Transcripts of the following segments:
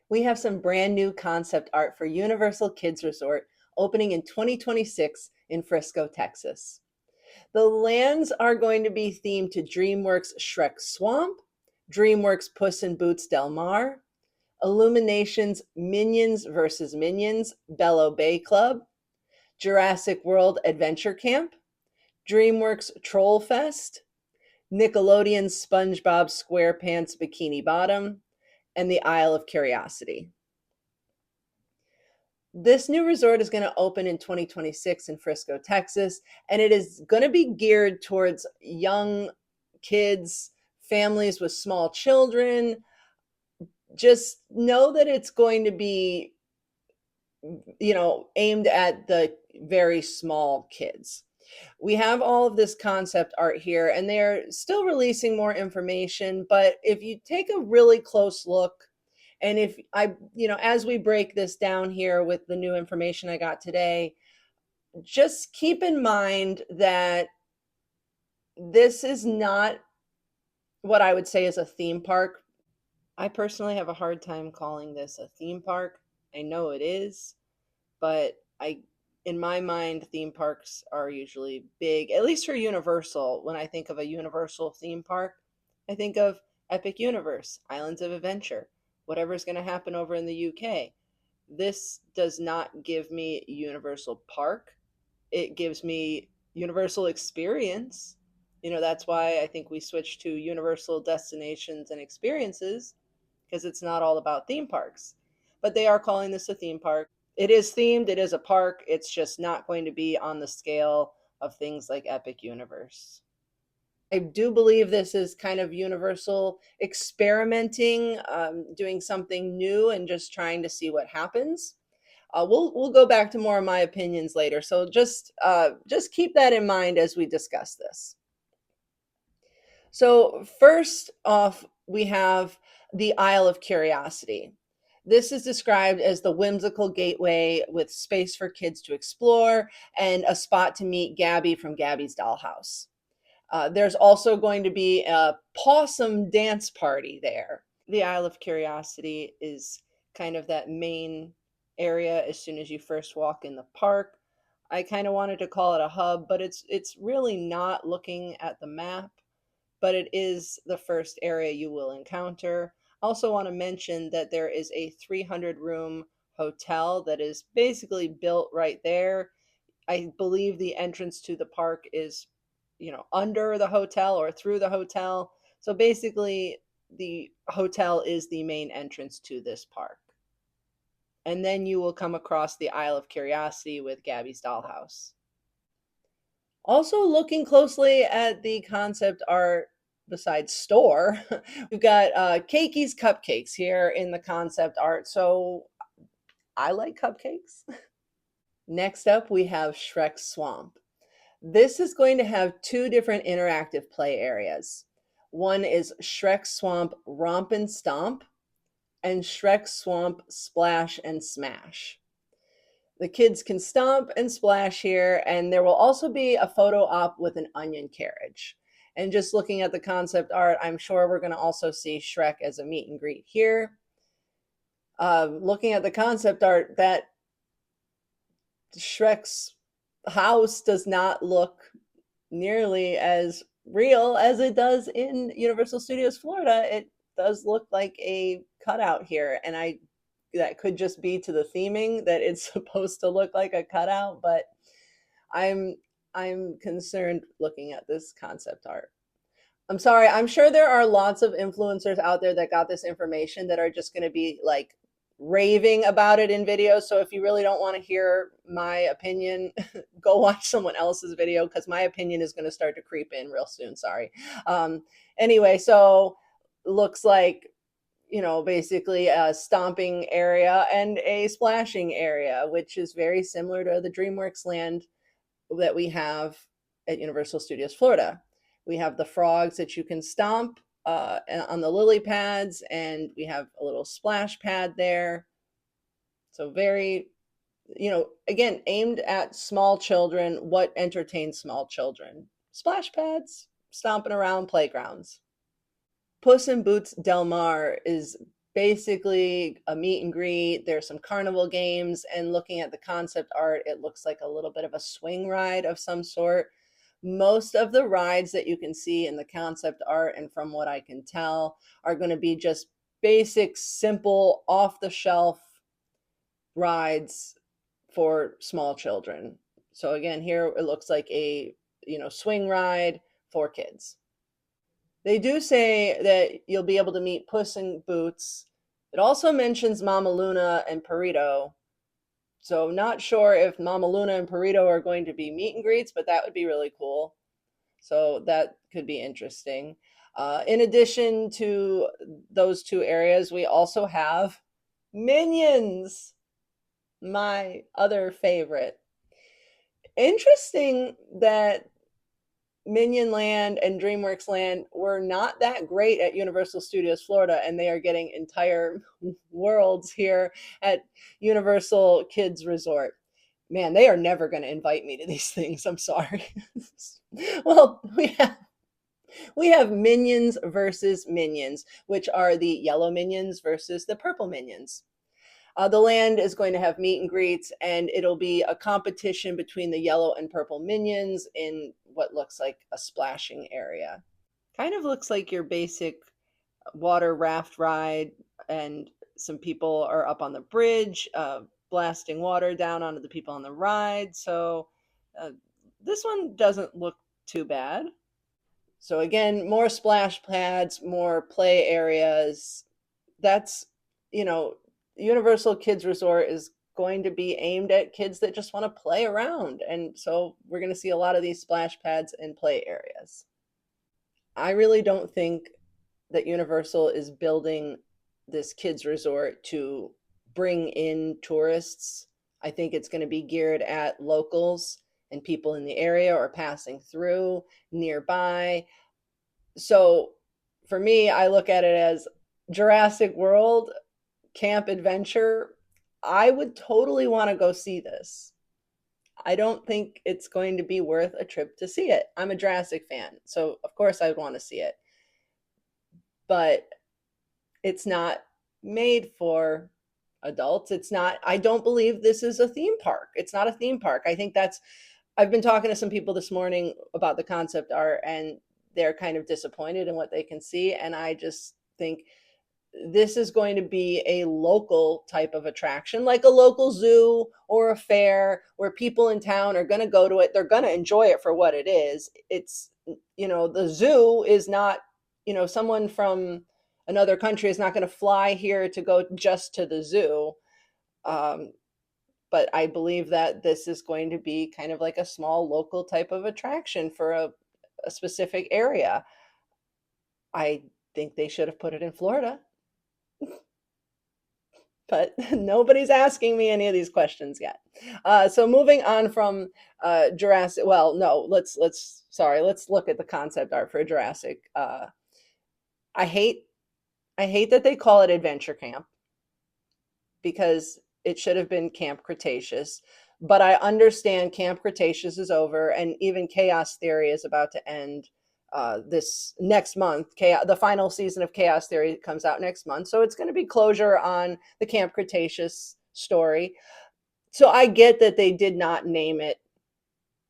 We have some brand new concept art for Universal Kids Resort opening in 2026 in Frisco, Texas. The lands are going to be themed to DreamWorks Shrek Swamp, DreamWorks Puss in Boots Del Mar, Illuminations Minions versus Minions Bello Bay Club, Jurassic World Adventure Camp, DreamWorks Troll Fest, Nickelodeon SpongeBob SquarePants Bikini Bottom, and the Isle of Curiosity. This new resort is going to open in 2026 in Frisco, Texas, and it is going to be geared towards young kids, families with small children. Just know that it's going to be, aimed at the very small kids. We have all of this concept art here, and they're still releasing more information. But if you take a really close look, and if I, as we break this down here with the new information I got today, just keep in mind that this is not what I would say is a theme park. I personally have a hard time calling this a theme park. I know it is, but in my mind, theme parks are usually big, at least for Universal. When I think of a Universal theme park, I think of Epic Universe, Islands of Adventure, whatever's going to happen over in the UK. This does not give me Universal Park. It gives me Universal Experience. That's why I think we switched to Universal Destinations and Experiences, because it's not all about theme parks. But they are calling this a theme park. It is themed, it is a park. It's just not going to be on the scale of things like Epic Universe. I do believe this is kind of Universal experimenting, doing something new and just trying to see what happens. We'll go back to more of my opinions later. So just keep that in mind as we discuss this. So first off, we have the Isle of Curiosity. This is described as the whimsical gateway with space for kids to explore and a spot to meet Gabby from Gabby's Dollhouse. There's also going to be a possum dance party there. The Isle of Curiosity is kind of that main area as soon as you first walk in the park. I kind of wanted to call it a hub, but it's really not, looking at the map, but it is the first area you will encounter. I also want to mention that there is a 300-room hotel that is basically built right there. I believe the entrance to the park is, under the hotel or through the hotel. So basically, the hotel is the main entrance to this park. And then you will come across the Isle of Curiosity with Gabby's Dollhouse. Also, looking closely at the concept art besides store, we've got Cakey's Cupcakes here in the concept art. So I like cupcakes. Next up, we have Shrek Swamp. This is going to have two different interactive play areas. One is Shrek Swamp Romp and Stomp and Shrek Swamp Splash and Smash. The kids can stomp and splash here, and there will also be a photo op with an onion carriage. And just looking at the concept art, I'm sure we're going to also see Shrek as a meet and greet here. Looking at the concept art, that Shrek's house does not look nearly as real as it does in Universal Studios Florida. It does look like a cutout here, and that could just be to the theming that it's supposed to look like a cutout, but I'm concerned looking at this concept art. I'm sorry, I'm sure there are lots of influencers out there that got this information that are just going to be like raving about it in videos. So if you really don't want to hear my opinion, go watch someone else's video, because my opinion is going to start to creep in real soon. Sorry. Anyway, so looks like, basically a stomping area and a splashing area, which is very similar to the DreamWorks land that we have at Universal Studios Florida. We have the frogs that you can stomp on the lily pads, and we have a little splash pad there. So very, again, aimed at small children. What entertains small children? Splash pads, stomping around playgrounds. Puss in Boots Del Mar is basically a meet and greet. There's some carnival games, and looking at the concept art, it looks like a little bit of a swing ride of some sort. Most of the rides that you can see in the concept art, and from what I can tell, are going to be just basic, simple, off the shelf rides for small children. So again, here it looks like a, swing ride for kids. They do say that you'll be able to meet Puss in Boots. It also mentions Mama Luna and Perito. So not sure if Mama Luna and Perito are going to be meet and greets, but that would be really cool. So that could be interesting. In addition to those two areas, we also have Minions, my other favorite. Interesting that Minion Land and DreamWorks Land were not that great at Universal Studios Florida, and they are getting entire worlds here at Universal Kids Resort. Man, they are never going to invite me to these things. I'm sorry. Well, we have Minions versus Minions, which are the yellow Minions versus the purple Minions. The land is going to have meet and greets, and it'll be a competition between the yellow and purple Minions in what looks like a splashing area. Kind of looks like your basic water raft ride, and some people are up on the bridge, blasting water down onto the people on the ride. So uh, this one doesn't look too bad. So again, more splash pads, more play areas. That's, you know, Universal Kids Resort is going to be aimed at kids that just want to play around. And so we're going to see a lot of these splash pads and play areas. I really don't think that Universal is building this kids resort to bring in tourists. I think it's going to be geared at locals and people in the area or passing through nearby. So for me, I look at it as Jurassic World camp adventure. I would totally want to go see this. I don't think it's going to be worth a trip to see it. I'm a Jurassic fan, so of course I would want to see it. But it's not made for adults. It's not, I don't believe this is a theme park. It's not a theme park. I think that's, I've been talking to some people this morning about the concept art, and they're kind of disappointed in what they can see. And I just think this is going to be a local type of attraction, like a local zoo or a fair, where people in town are going to go to it. They're going to enjoy it for what it is. It's, the zoo is not, someone from another country is not going to fly here to go just to the zoo. Um, but I believe that this is going to be kind of like a small local type of attraction for a specific area. I think they should have put it in Florida, but nobody's asking me any of these questions yet. So moving on from Jurassic, well, no, let's look at the concept art for Jurassic. I hate I hate that they call it Adventure Camp, because it should have been Camp Cretaceous. But I understand Camp Cretaceous is over, and even Chaos Theory is about to end this next month. The final season of Chaos Theory comes out next month, so it's going to be closure on the Camp Cretaceous story. So I get that they did not name it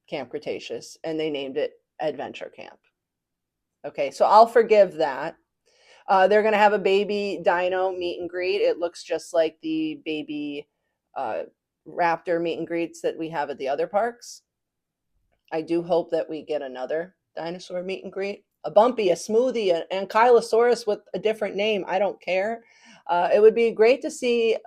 Camp Cretaceous and they named it Adventure Camp. Okay, so I'll forgive that. They're going to have a baby dino meet and greet. It looks just like the baby uh, raptor meet and greets that we have at the other parks. I do hope that we get another dinosaur meet and greet. A Bumpy, a Smoothie, an Ankylosaurus with a different name. I don't care. It would be great to see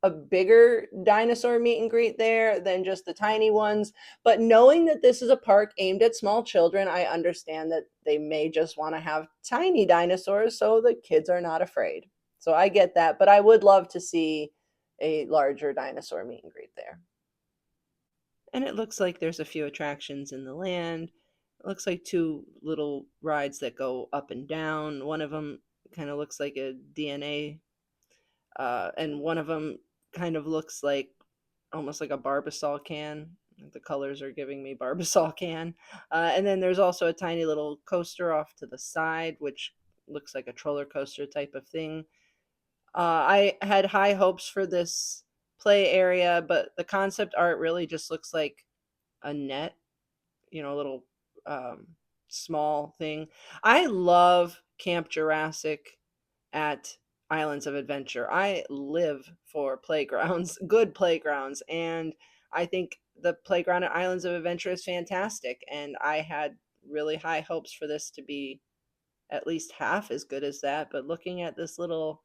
a bigger dinosaur meet and greet there than just the tiny ones. But knowing that this is a park aimed at small children, I understand that they may just want to have tiny dinosaurs so the kids are not afraid. So I get that, but I would love to see a larger dinosaur meet and greet there. And it looks like there's a few attractions in the land. It looks like two little rides that go up and down. One of them kind of looks like a DNA, and one of them kind of looks like almost like a Barbasol can. The colors are giving me Barbasol can. And then there's also a tiny little coaster off to the side, which looks like a roller coaster type of thing. I had high hopes for this play area, but the concept art really just looks like a net, a little um, small thing. I love Camp Jurassic at Islands of Adventure. I live for playgrounds, good playgrounds, and I think the playground at Islands of Adventure is fantastic. And I had really high hopes for this to be at least half as good as that. But looking at this little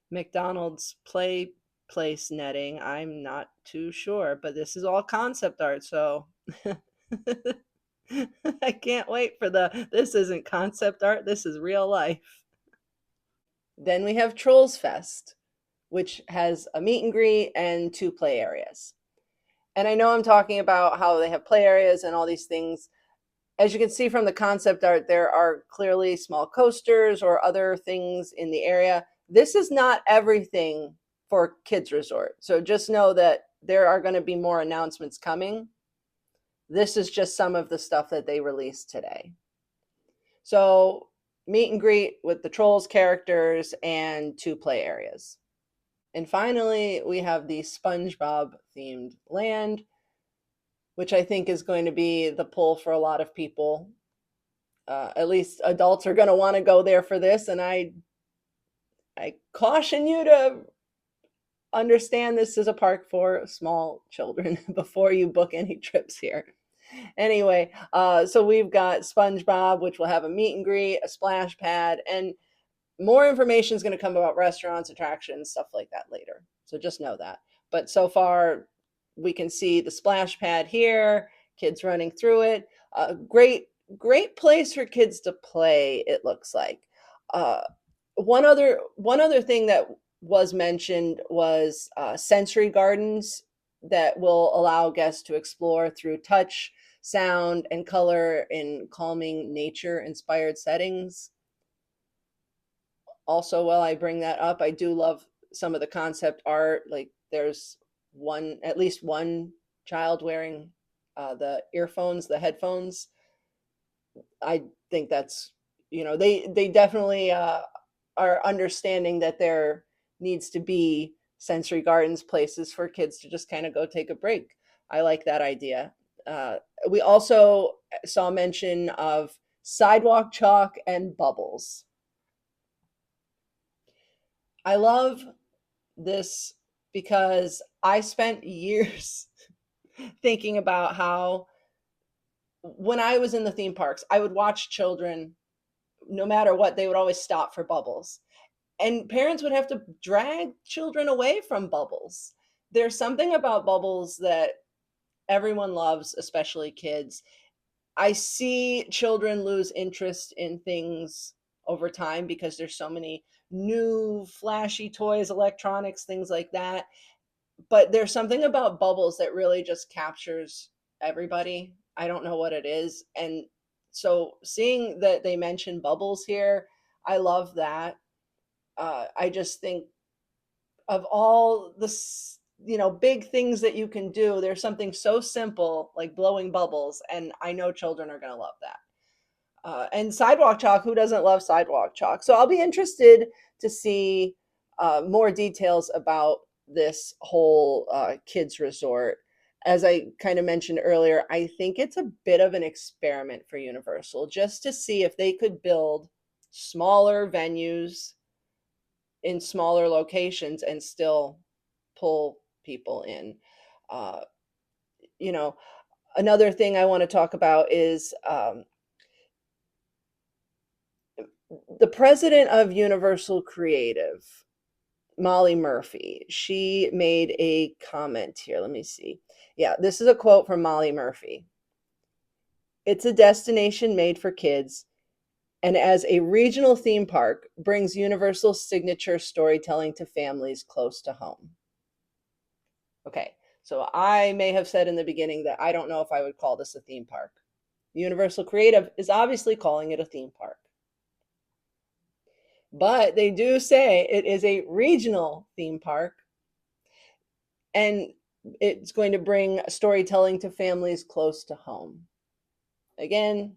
McDonald's play place netting, I'm not too sure. But this is all concept art, so I can't wait for this isn't concept art, this is real life. Then we have Trolls Fest, which has a meet and greet and two play areas. And I know I'm talking about how they have play areas and all these things. As you can see from the concept art, there are clearly small coasters or other things in the area. This is not everything for Kids Resort. So just know that there are going to be more announcements coming. This is just some of the stuff that they released today. So meet and greet with the Trolls characters and two play areas. And finally, we have the SpongeBob themed land, which I think is going to be the pull for a lot of people. At least adults are going to want to go there for this, and I caution you to understand this is a park for small children before you book any trips here. Anyway, so we've got SpongeBob, which will have a meet and greet, a splash pad, and more information is going to come about restaurants, attractions, stuff like that later. So just know that. But so far, we can see the splash pad here, kids running through it. Great place for kids to play, it looks like. One other thing that was mentioned was sensory gardens that will allow guests to explore through touch, sound, and color in calming nature-inspired settings. Also, while I bring that up, I do love some of the concept art. Like there's at least one child wearing the earphones, the headphones. I think that's, they definitely are understanding that there needs to be sensory gardens, places for kids to just kind of go take a break. I like that idea. We also saw mention of sidewalk chalk and bubbles. I love this because I spent years thinking about how when I was in the theme parks, I would watch children, no matter what, they would always stop for bubbles. And parents would have to drag children away from bubbles. There's something about bubbles that everyone loves, especially kids. I see children lose interest in things over time because there's so many new flashy toys, electronics, things like that. But there's something about bubbles that really just captures everybody. I don't know what it is. And so seeing that they mention bubbles here, I love that. I just think of all the big things that you can do, there's something so simple like blowing bubbles, and I know children are going to love that. And sidewalk chalk, who doesn't love sidewalk chalk? So I'll be interested to see more details about this whole kids resort. As I kind of mentioned earlier, I think it's a bit of an experiment for Universal just to see if they could build smaller venues in smaller locations and still pull people in. Uh, you know, Another thing I want to talk about is the president of Universal Creative, Molly Murphy. She made a comment here. Let me see. Yeah, this is a quote from Molly Murphy. It's a destination made for kids, and as a regional theme park, brings Universal's signature storytelling to families close to home. Okay, so I may have said in the beginning that I don't know if I would call this a theme park. Universal Creative is obviously calling it a theme park. But they do say it is a regional theme park, and it's going to bring storytelling to families close to home. Again,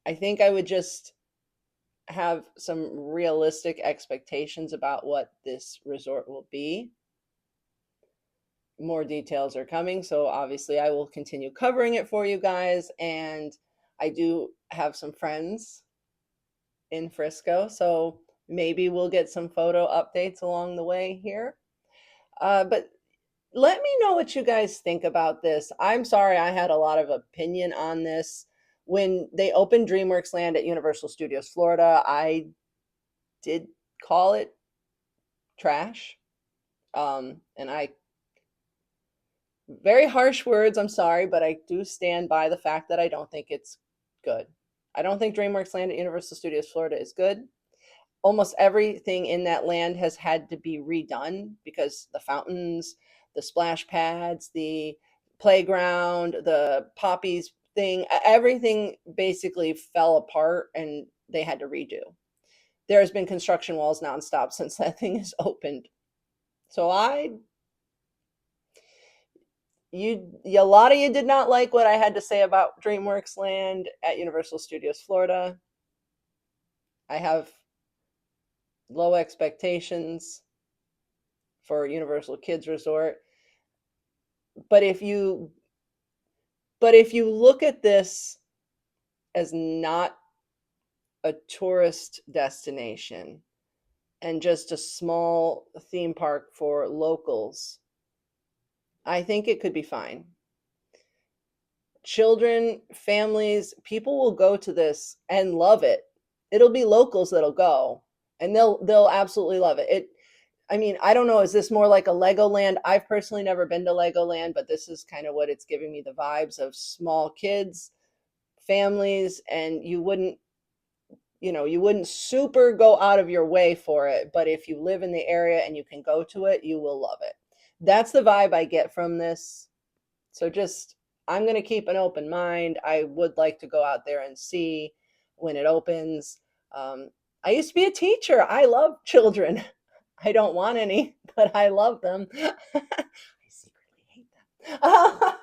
I think I would just have some realistic expectations about what this resort will be. More details are coming, so obviously I will continue covering it for you guys. And I do have some friends in Frisco, so maybe we'll get some photo updates along the way here. But let me know what you guys think about this. I'm sorry I had a lot of opinion on this. When they opened DreamWorks Land at Universal Studios Florida, I did call it trash. And I, very harsh words, I'm sorry, but I do stand by the fact that I don't think it's good. I don't think DreamWorks Land at Universal Studios Florida is good. Almost everything in that land has had to be redone because the fountains, the splash pads, the playground, the poppies thing, everything basically fell apart and they had to redo. There has been construction walls nonstop since that thing is opened. So a lot of you did not like what I had to say about DreamWorks Land at Universal Studios Florida. I have low expectations for Universal Kids Resort. But if you look at this as not a tourist destination and just a small theme park for locals, I think it could be fine. Children, families, people will go to this and love it. It'll be locals that'll go and they'll absolutely love it. I mean, I don't know, is this more like a Legoland? I've personally never been to Legoland, but this is kind of what it's giving me, the vibes of small kids, families, and you wouldn't super go out of your way for it, but if you live in the area and you can go to it, you will love it. That's the vibe I get from this. So I'm going to keep an open mind. I would like to go out there and see when it opens. I used to be a teacher. I love children. I don't want any, but I love them. I secretly hate them.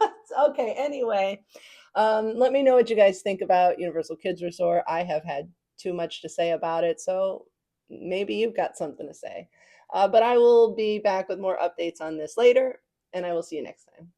Okay, anyway, let me know what you guys think about Universal Kids Resort. I have had too much to say about it, so maybe you've got something to say. But I will be back with more updates on this later, and I will see you next time.